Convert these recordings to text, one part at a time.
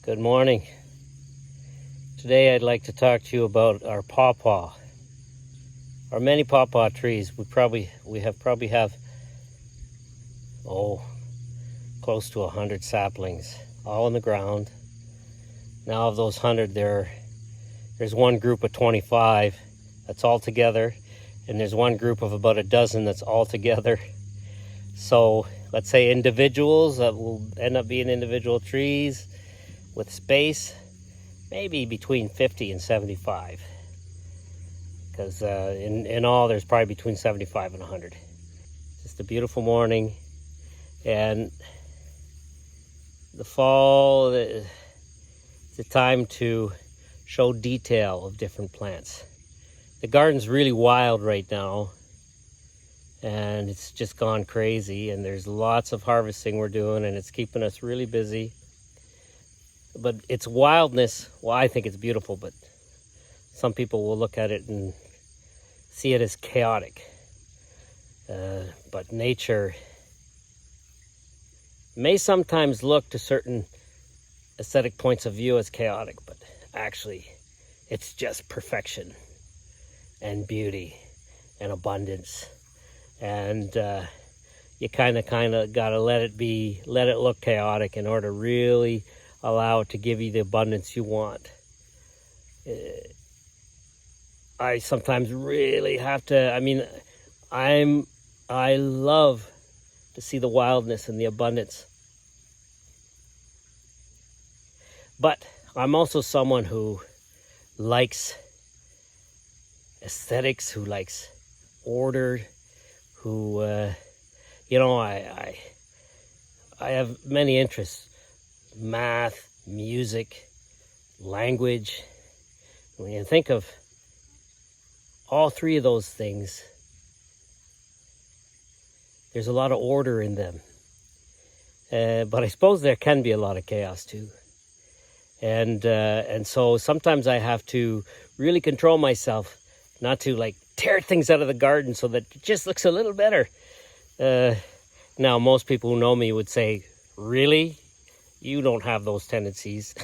Good morning. Today I'd like to talk to you about our pawpaw. Our many pawpaw trees. We probably have close to 100 saplings, all in the ground. Now of those 100, there's one group of 25 that's all together, and there's one group of about a dozen that's all together. So let's say individuals that will end up being individual trees with space, maybe between 50 and 75. Because in all, there's probably between 75 and 100. Just a beautiful morning, and the fall is the time to show detail of different plants. The garden's really wild right now, and it's just gone crazy, and there's lots of harvesting we're doing, and it's keeping us really busy. But its wildness, well, I think it's beautiful, but some people will look at it and see it as chaotic. But nature may sometimes look to certain aesthetic points of view as chaotic, but actually it's just perfection and beauty and abundance. And you kind of gotta let it look chaotic in order to really allow it to give you the abundance you want. I sometimes really have to, I love to see the wildness and the abundance. But I'm also someone who likes aesthetics, who likes order, who, I have many interests: math, music, language. When you think of all three of those things, there's a lot of order in them. But I suppose there can be a lot of chaos too. And so sometimes I have to really control myself not to tear things out of the garden so that it just looks a little better. Now, most people who know me would say, really? You don't have those tendencies.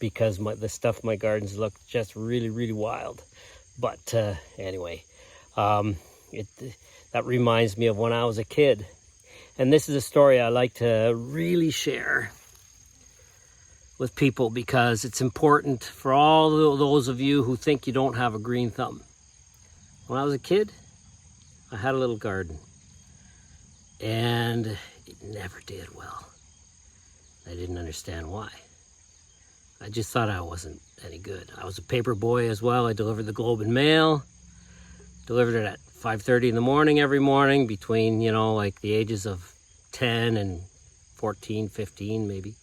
Because the stuff in my gardens look just really, really wild. But anyway, that reminds me of when I was a kid. And this is a story I like to really share with people because it's important for all those of you who think you don't have a green thumb. When I was a kid, I had a little garden. And it never did well. I didn't understand why. I just thought I wasn't any good. I was a paper boy as well. I delivered the Globe and Mail. Delivered it at 5:30 in the morning every morning between, the ages of 10 and 14, 15 maybe.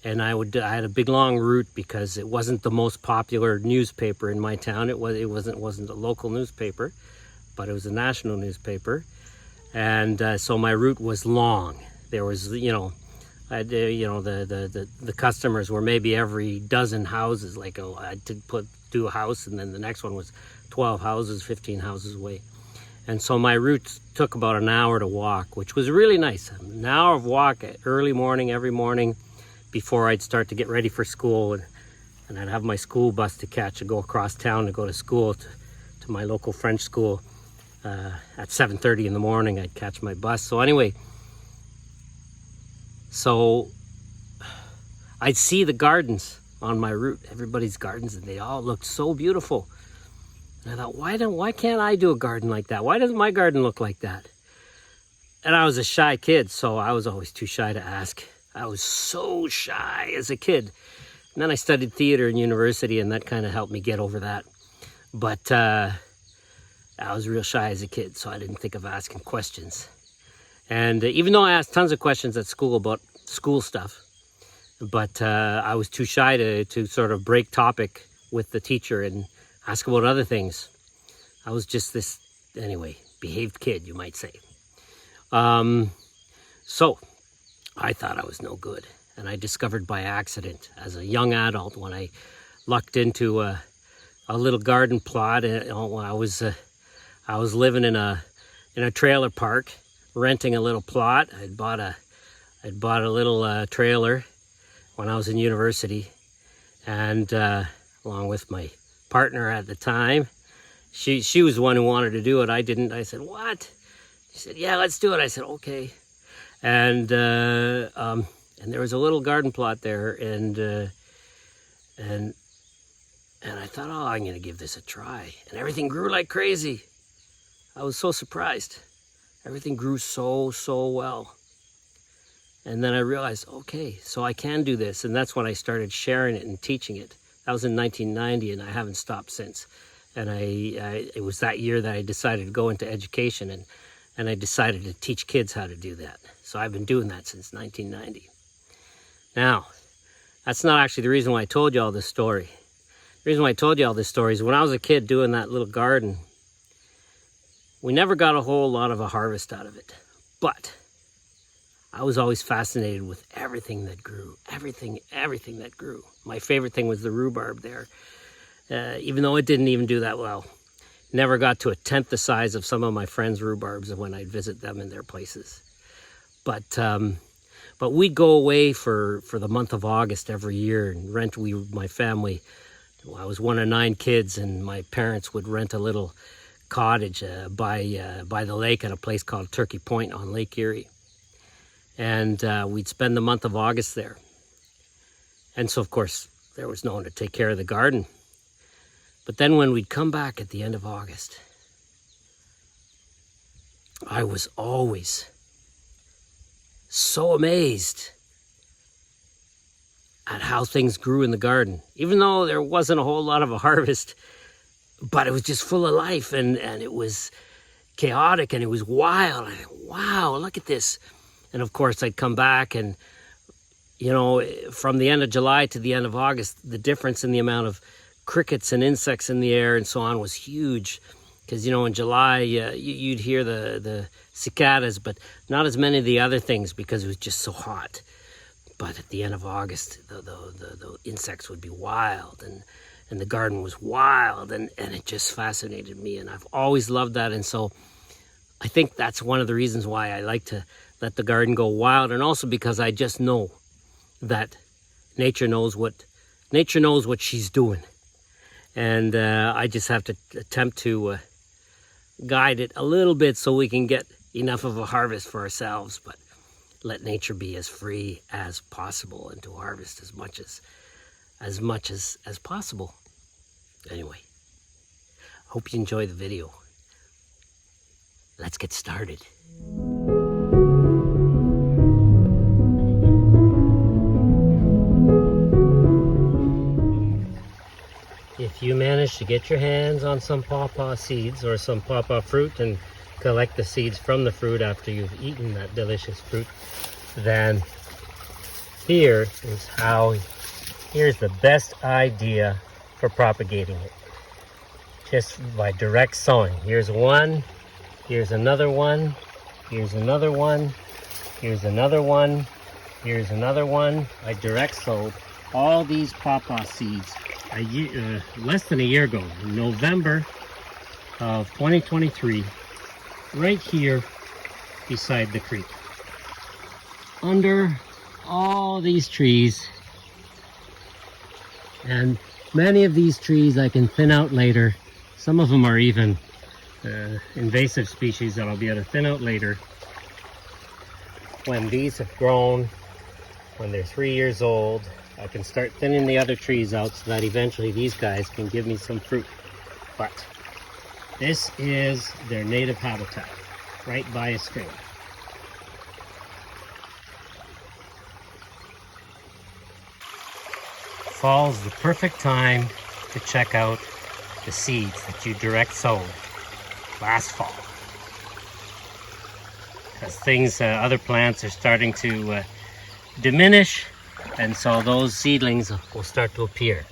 And I had a big long route because it wasn't the most popular newspaper in my town. It wasn't a local newspaper, but it was a national newspaper. And so my route was long. There was, the customers were maybe every dozen houses. I had to do a house, and then the next one was 12 houses, 15 houses away. And so my route took about an hour to walk, which was really nice. An hour of walk early morning, every morning, before I'd start to get ready for school. And I'd have my school bus to catch and go across town to go to school, to my local French school. At 7:30 in the morning, I'd catch my bus. So anyway, I'd see the gardens on my route, everybody's gardens, and they all looked so beautiful. And I thought, why can't I do a garden like that? Why doesn't my garden look like that? And I was a shy kid, so I was always too shy to ask. I was so shy as a kid. And then I studied theater in university, and that kind of helped me get over that. But I was real shy as a kid, so I didn't think of asking questions. And even though I asked tons of questions at school about school stuff, but I was too shy to sort of break topic with the teacher and ask about other things. I was just this, behaved kid, you might say. So I thought I was no good. And I discovered by accident as a young adult when I lucked into a little garden plot. I was living in a trailer park, renting a little plot. I'd bought a little trailer when I was in university, and along with my partner at the time. She was the one who wanted to do it. I didn't. I said, "What?" She said, "Yeah, let's do it." I said, "Okay." And there was a little garden plot there, and I thought, "Oh, I'm going to give this a try." And everything grew like crazy. I was so surprised. Everything grew so well. And then I realized, okay, so I can do this. And that's when I started sharing it and teaching it. That was in 1990, and I haven't stopped since. And it was that year that I decided to go into education, and I decided to teach kids how to do that. So I've been doing that since 1990. Now, that's not actually the reason why I told you all this story. The reason why I told you all this story is when I was a kid doing that little garden, we never got a whole lot of a harvest out of it. But I was always fascinated with everything that grew, everything that grew. My favorite thing was the rhubarb there. Even though it didn't even do that well. Never got to a tenth the size of some of my friends' rhubarbs when I'd visit them in their places. But we'd go away for the month of August every year and rent. My family, I was one of 9 kids, and my parents would rent a little cottage by the lake at a place called Turkey Point on Lake Erie. And we'd spend the month of August there. And so, of course, there was no one to take care of the garden. But then when we'd come back at the end of August, I was always so amazed at how things grew in the garden. Even though there wasn't a whole lot of a harvest, but it was just full of life, and it was chaotic, and it was wild. And wow, look at this. And of course, I'd come back, and from the end of July to the end of August, the difference in the amount of crickets and insects in the air and so on was huge. Because, in July, you'd hear the cicadas, but not as many of the other things because it was just so hot. But at the end of August, the insects would be wild, and the garden was wild, and it just fascinated me. And I've always loved that. And so I think that's one of the reasons why I like to let the garden go wild, and also because I just know that nature knows what she's doing. And I just have to attempt to guide it a little bit so we can get enough of a harvest for ourselves, but let nature be as free as possible and to harvest as much as possible. Anyway, hope you enjoy the video. Let's get started. If you manage to get your hands on some pawpaw seeds or some pawpaw fruit and collect the seeds from the fruit after you've eaten that delicious fruit, then here's the best idea for propagating it. Just by direct sowing. Here's one, here's another one, here's another one, here's another one, here's another one. I direct sowed all these pawpaw seeds less than a year ago, in November of 2023, right here beside the creek. Under all these trees, and many of these trees I can thin out later. Some of them are even invasive species that I'll be able to thin out later. When these have grown, when they're 3 years old, I can start thinning the other trees out so that eventually these guys can give me some fruit. But this is their native habitat, right by a stream. Fall's the perfect time to check out the seeds that you direct sowed last fall. Because other plants are starting to diminish, and so those seedlings will start to appear.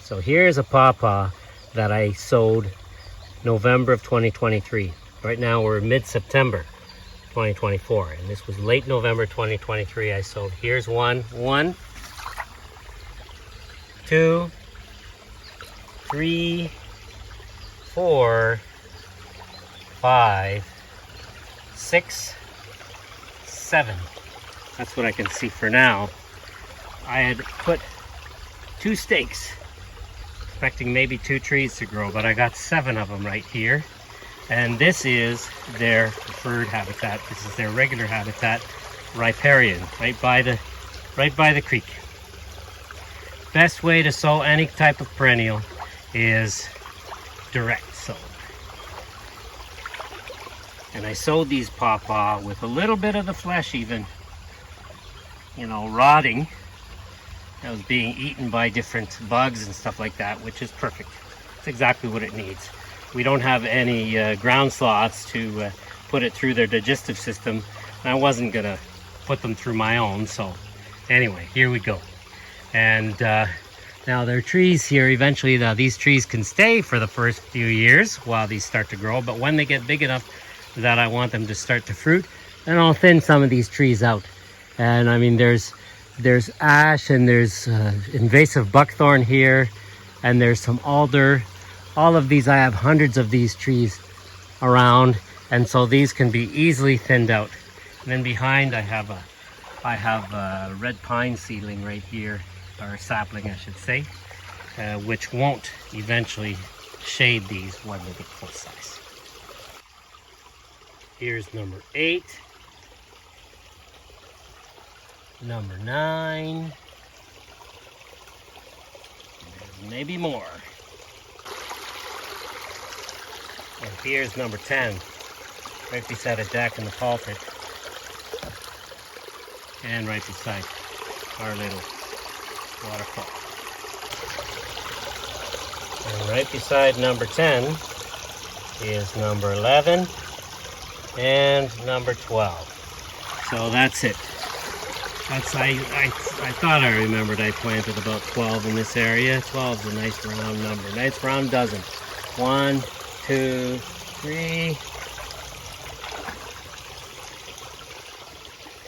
So here's a pawpaw that I sowed November of 2023. Right now we're mid-September 2024, and this was late November 2023 I sowed. Here's one, 2, 3, 4, 5, 6, 7. That's what I can see for now. I had put 2 stakes, expecting maybe 2 trees to grow, but I got 7 of them right here. And this is their preferred habitat. This is their regular habitat, riparian, right by the creek. Best way to sow any type of perennial is direct sow. And I sowed these pawpaw with a little bit of the flesh even, you know, rotting. That was being eaten by different bugs and stuff like that, which is perfect. It's exactly what it needs. We don't have any ground sloths to put it through their digestive system. And I wasn't gonna put them through my own, so anyway, here we go. And now there are trees here. Eventually these trees can stay for the first few years while these start to grow, but when they get big enough that I want them to start to fruit, then I'll thin some of these trees out. And I mean, there's ash, and there's invasive buckthorn here, and there's some alder. All of these, I have hundreds of these trees around, and so these can be easily thinned out. And then behind I have a red pine seedling right here, or sapling I should say, which won't eventually shade these when they get full size. Here's number 8, number 9, maybe more. And here's number 10, right beside a deck in the pulpit, and right beside our little waterfall. And right beside number 10 is number 11 and number 12. So that's it. That's I thought I remembered I planted about 12 in this area. 12 is a nice round number. Nice round dozen. 1, 2, 3,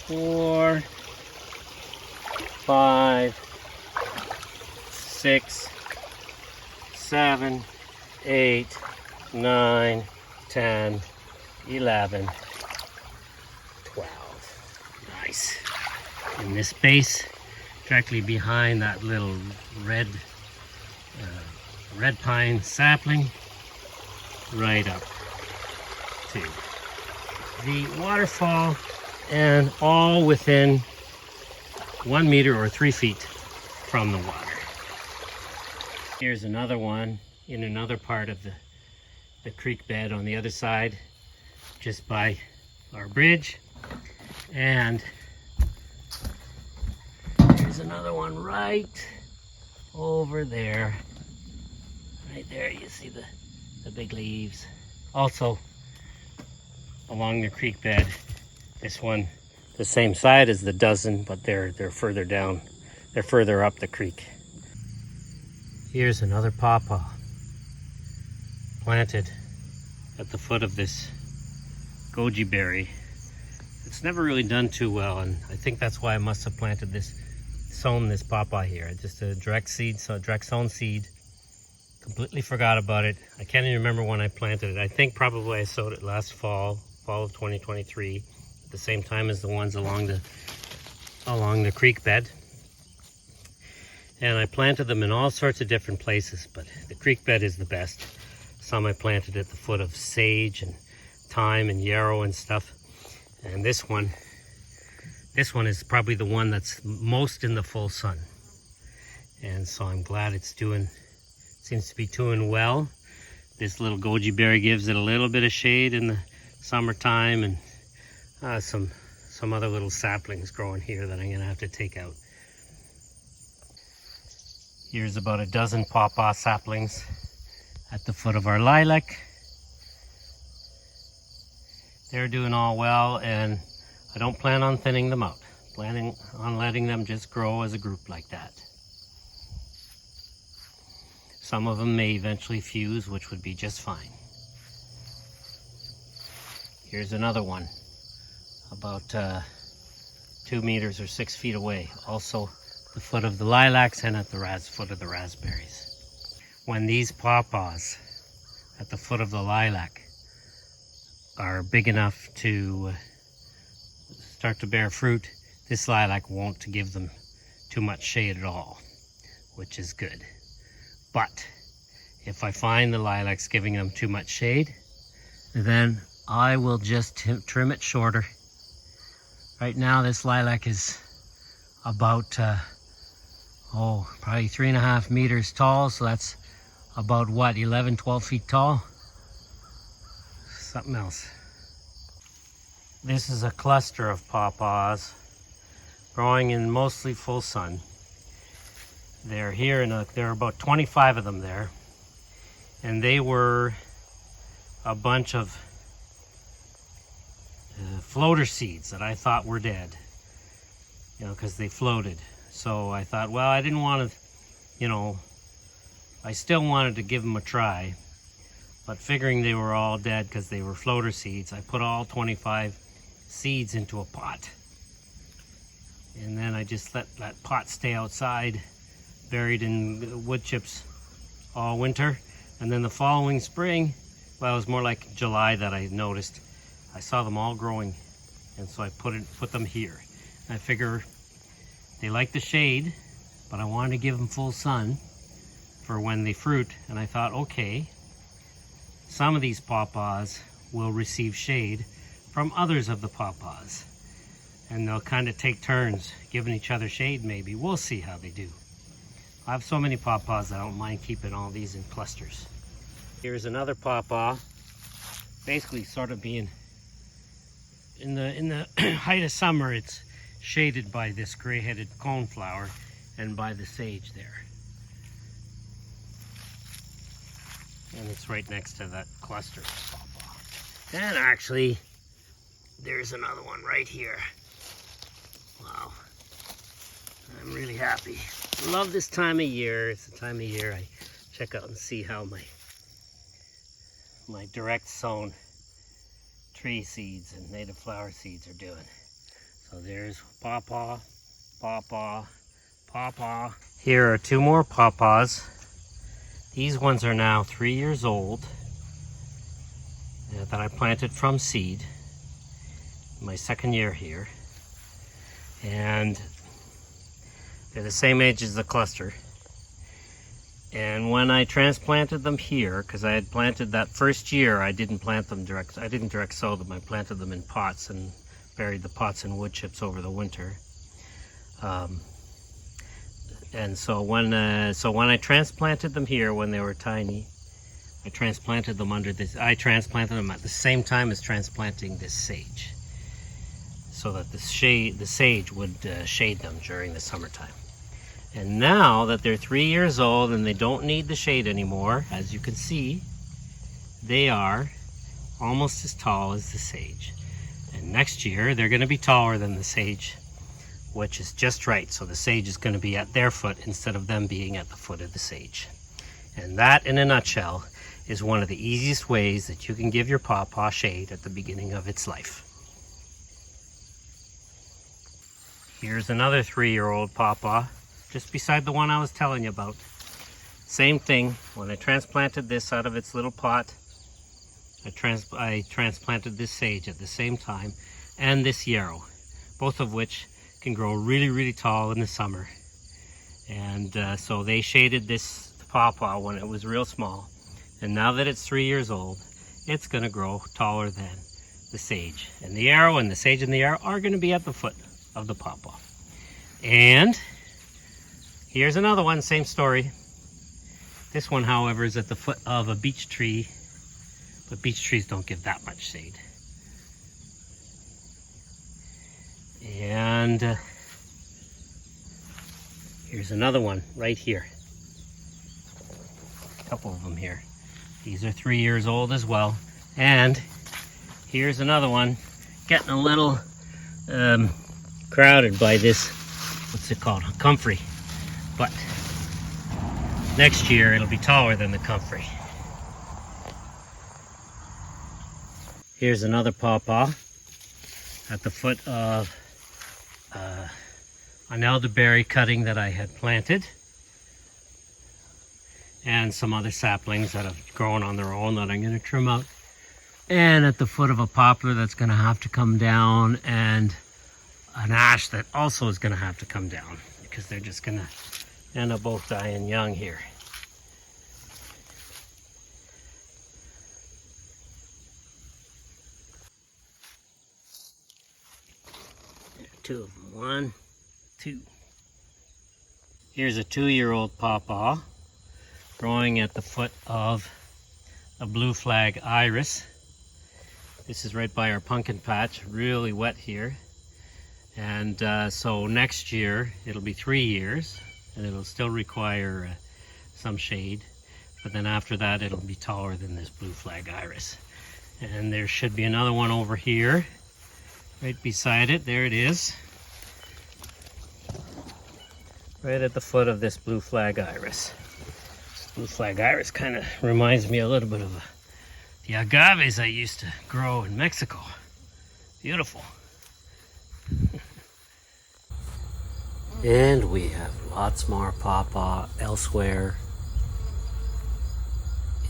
4, 5, 6, 7, 8, 9, 10, 11, 12. Nice. In this space, directly behind that little red pine sapling, right up to the waterfall, and all within 1 meter or 3 feet from the water. Here's another one in another part of the creek bed on the other side, just by our bridge. And there's another one right over there. Right there, you see the big leaves. Also along the creek bed, this one the same side as the dozen, but they're further down. They're further up the creek. Here's another pawpaw planted at the foot of this GOI Berry. It's never really done too well, and I think that's why I must have planted this, sown this pawpaw here. Just a direct seed, so direct sown seed. Completely forgot about it. I can't even remember when I planted it. I think probably I sowed it last fall of 2023, at the same time as the ones along the creek bed. And I planted them in all sorts of different places, but the creek bed is the best. Some I planted at the foot of sage and thyme and yarrow and stuff. And this one is probably the one that's most in the full sun. And so I'm glad seems to be doing well. This little GOI Berry gives it a little bit of shade in the summertime, and some other little saplings growing here that I'm gonna have to take out. Here's about a dozen pawpaw saplings at the foot of our lilac. They're doing all well, and I don't plan on thinning them out. Planning on letting them just grow as a group like that. Some of them may eventually fuse, which would be just fine. Here's another one, about 2 meters or 6 feet away. Also the foot of the lilacs and at the foot of the raspberries. When these pawpaws at the foot of the lilac are big enough to start to bear fruit, this lilac won't give them too much shade at all, which is good. But if I find the lilacs giving them too much shade, then I will just trim it shorter. Right now this lilac is about probably 3.5 meters tall, so that's about what, 11-12 feet tall? Something else. This is a cluster of pawpaws growing in mostly full sun. They're here there are about 25 of them there, and they were a bunch of floater seeds that I thought were dead, because they floated. So I thought, well, I didn't want to, I still wanted to give them a try, but figuring they were all dead because they were floater seeds, I put all 25 seeds into a pot. And then I just let that pot stay outside, buried in wood chips all winter. And then the following spring, well, it was more like July that I noticed, I saw them all growing. And so I put them here. I figure they like the shade, but I wanted to give them full sun for when they fruit. And I thought, okay, some of these pawpaws will receive shade from others of the pawpaws, and they'll kind of take turns giving each other shade. Maybe we'll see how they do. I have so many pawpaws I don't mind keeping all these in clusters. Here's another pawpaw, basically sort of being in the height of summer. It's shaded by this gray-headed coneflower and by the sage there, and it's right next to that cluster of pawpaw. And actually, there's another one right here. Wow, I'm really happy. Love this time of year. It's the time of year I check out and see how my direct sown tree seeds and native flower seeds are doing. So there's pawpaw, pawpaw, pawpaw. Here are two more pawpaws. These ones are now 3 years old, that I planted from seed. My second year here, and they're the same age as the cluster. And when I transplanted them here, because I had planted that first year, I didn't plant them direct. I didn't direct sow them. I planted them in pots and buried the pots in wood chips over the winter. And so when I transplanted them here when they were tiny, I transplanted them under this. I transplanted them at the same time as transplanting this sage, so that the sage would shade them during the summertime. And now that they're 3 years old and they don't need the shade anymore, as you can see, they are almost as tall as the sage. And next year they're going to be taller than the sage, which is just right. So the sage is going to be at their foot instead of them being at the foot of the sage. And that, in a nutshell, is one of the easiest ways that you can give your pawpaw shade at the beginning of its life. Here's another 3-year-old pawpaw, just beside the one I was telling you about. Same thing, when I transplanted this out of its little pot, I transplanted this sage at the same time, and this yarrow, both of which can grow really, really tall in the summer. And so they shaded this pawpaw when it was real small. And now that it's 3 years old, it's going to grow taller than the sage. And the yarrow and the sage and the yarrow are going to be at the foot of the pawpaw. And here's another one, same story. This one, however, is at the foot of a beech tree, but beech trees don't give that much shade. And here's another one right here. A couple of them here. These are 3 years old as well. And here's another one getting a little crowded by this, what's it called, comfrey. But next year it'll be taller than the comfrey. Here's another pawpaw at the foot of an elderberry cutting that I had planted, and some other saplings that have grown on their own that I'm going to trim out, and at the foot of a poplar that's going to have to come down, and an ash that also is going to have to come down, because they're just gonna end up both dying young here. There are two of them. 1, 2. Here's a 2-year-old pawpaw growing at the foot of a blue flag iris. This is right by our pumpkin patch, really wet here. And so next year it'll be 3 years and it'll still require some shade. But then after that it'll be taller than this blue flag iris. And there should be another one over here, right beside it. There it is. Right at the foot of this blue flag iris. This blue flag iris kind of reminds me a little bit of the agaves I used to grow in Mexico. Beautiful. And we have lots more pawpaw elsewhere,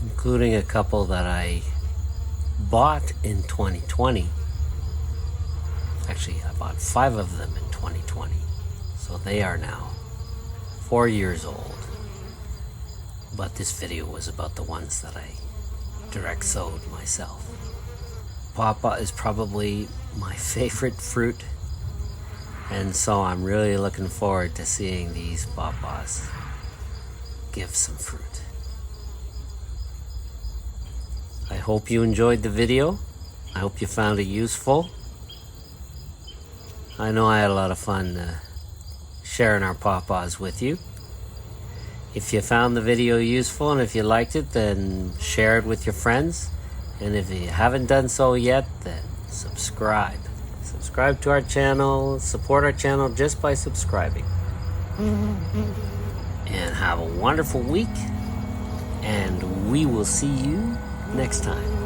including a couple that I bought in 2020. Actually, I bought 5 of them in 2020. So they are now 4 years old. But this video was about the ones that I direct sowed myself. Pawpaw is probably my favorite fruit, and so I'm really looking forward to seeing these pawpaws give some fruit. I hope you enjoyed the video. I hope you found it useful. I know I had a lot of fun sharing our pawpaws with you. If you found the video useful and if you liked it, then share it with your friends. And if you haven't done so yet, then subscribe. Subscribe to our channel, support our channel just by subscribing. And have a wonderful week, and we will see you next time.